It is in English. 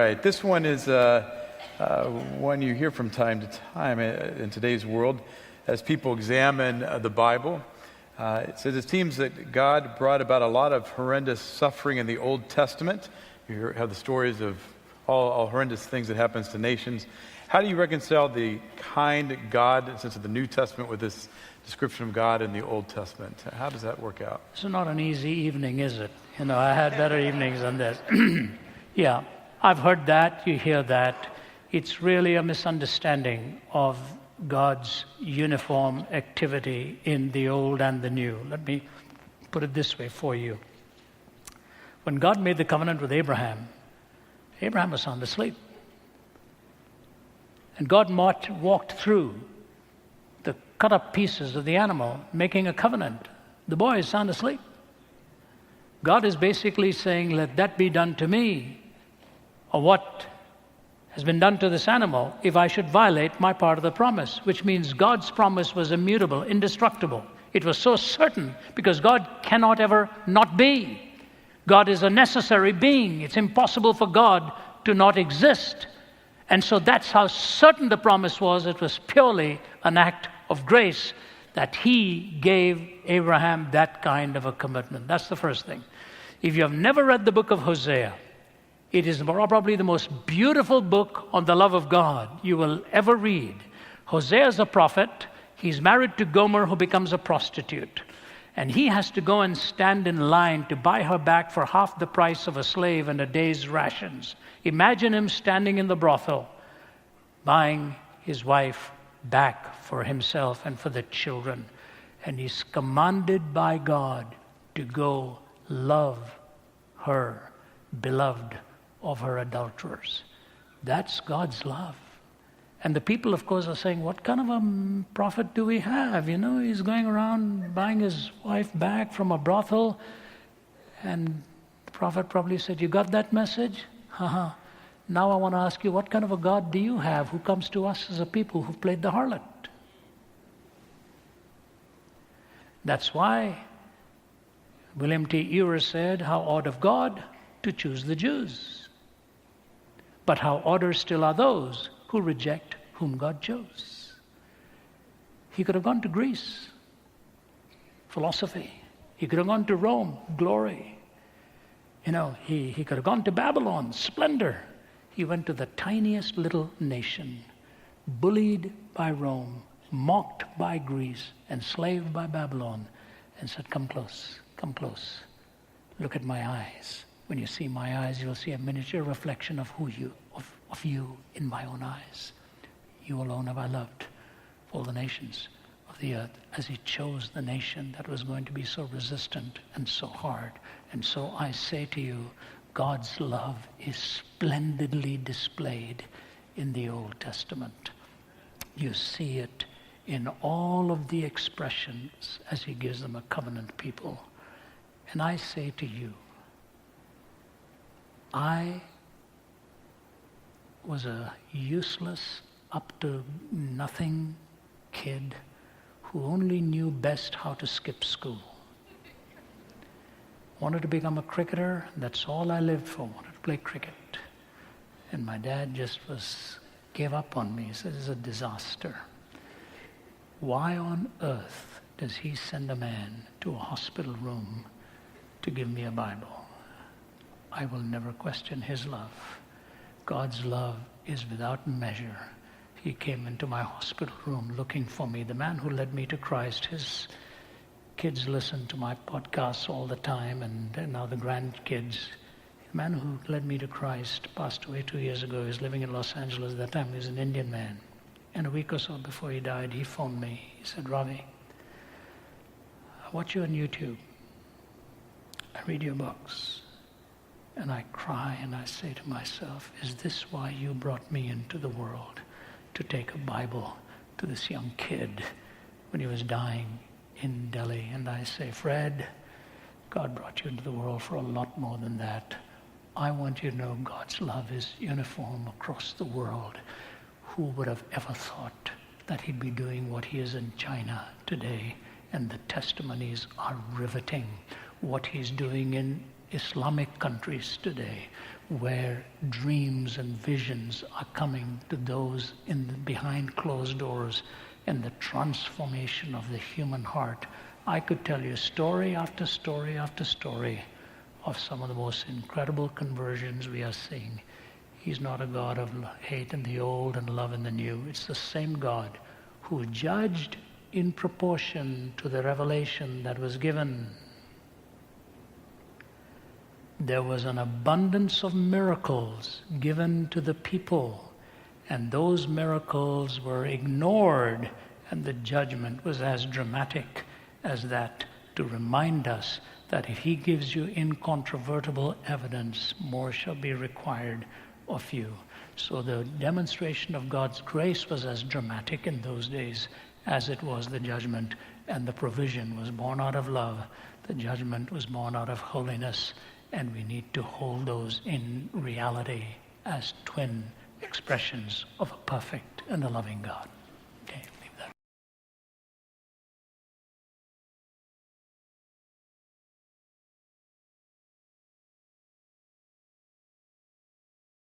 right. This one is one you hear from time to time in today's world as people examine the Bible. It says it seems that God brought about a lot of horrendous suffering in the Old Testament. You have the stories of all horrendous things that happens to nations. How do you reconcile the kind God, sense of the New Testament, with this description of God in the Old Testament? How does that work out? It's not an easy evening, is it? I had better evenings than this. Yeah, I've heard that, you hear that. It's really a misunderstanding of God's uniform activity in the Old and the New. Let me put it this way for you. When God made the covenant with Abraham, Abraham was sound asleep. And God walked through the cut-up pieces of the animal, making a covenant. The boy is sound asleep. God is basically saying, let that be done to me, or what has been done to this animal, if I should violate my part of the promise, which means God's promise was immutable, indestructible. It was so certain, because God cannot ever not be. God is a necessary being. It's impossible for God to not exist. And so that's how certain the promise was. It was purely an act of grace that he gave Abraham that kind of a commitment. That's the first thing. If you have never read the book of Hosea, it is probably the most beautiful book on the love of God you will ever read. Hosea is a prophet. He's married to Gomer, who becomes a prostitute. And he has to go and stand in line to buy her back for half the price of a slave and a day's rations. Imagine him standing in the brothel, buying his wife back for himself and for the children. And he's commanded by God to go love her, beloved of her adulterers. That's God's love. And the people, of course, are saying, what kind of a prophet do we have? He's going around buying his wife back from a brothel. And the prophet probably said, you got that message? Now I want to ask you, what kind of a God do you have who comes to us as a people who've played the harlot? That's why William T. Ewers said, how odd of God to choose the Jews. But how odder still are those who reject whom God chose. He could have gone to Greece, philosophy. He could have gone to Rome, glory. He could have gone to Babylon, splendor. He went to the tiniest little nation, bullied by Rome, mocked by Greece, enslaved by Babylon, and said, come close, look at my eyes. When you see my eyes, you'll see a miniature reflection of of you in my own eyes. You alone have I loved all the nations of the earth, as he chose the nation that was going to be so resistant and so hard. And so I say to you, God's love is splendidly displayed in the Old Testament. You see it in all of the expressions as he gives them a covenant people. And I say to you, I was a useless, up to nothing kid who only knew best how to skip school. Wanted to become a cricketer, that's all I lived for, wanted to play cricket. And my dad just gave up on me. He said, it's a disaster. Why on earth does he send a man to a hospital room to give me a Bible? I will never question his love. God's love is without measure. He came into my hospital room looking for me. The man who led me to Christ, his kids listen to my podcasts all the time, and now the grandkids. The man who led me to Christ passed away 2 years ago. He was living in Los Angeles at that time. He was an Indian man. And a week or so before he died, he phoned me. He said, Ravi, I watch you on YouTube. I read your books. And I cry and I say to myself, is this why you brought me into the world? To take a Bible to this young kid when he was dying in Delhi. And I say, Fred, God brought you into the world for a lot more than that. I want you to know God's love is uniform across the world. Who would have ever thought that he'd be doing what he is in China today? And the testimonies are riveting. What he's doing in Islamic countries today, where dreams and visions are coming to those behind closed doors, and the transformation of the human heart. I could tell you story after story after story of some of the most incredible conversions we are seeing. He's not a God of hate in the old and love in the new. It's the same God who judged in proportion to the revelation that was given. There was an abundance of miracles given to the people, and those miracles were ignored, and the judgment was as dramatic as that, to remind us that if he gives you incontrovertible evidence, more shall be required of you. So the demonstration of God's grace was as dramatic in those days as it was the judgment, and the provision was born out of love. The judgment was born out of holiness, and we need to hold those in reality as twin expressions of a perfect and a loving God. Okay.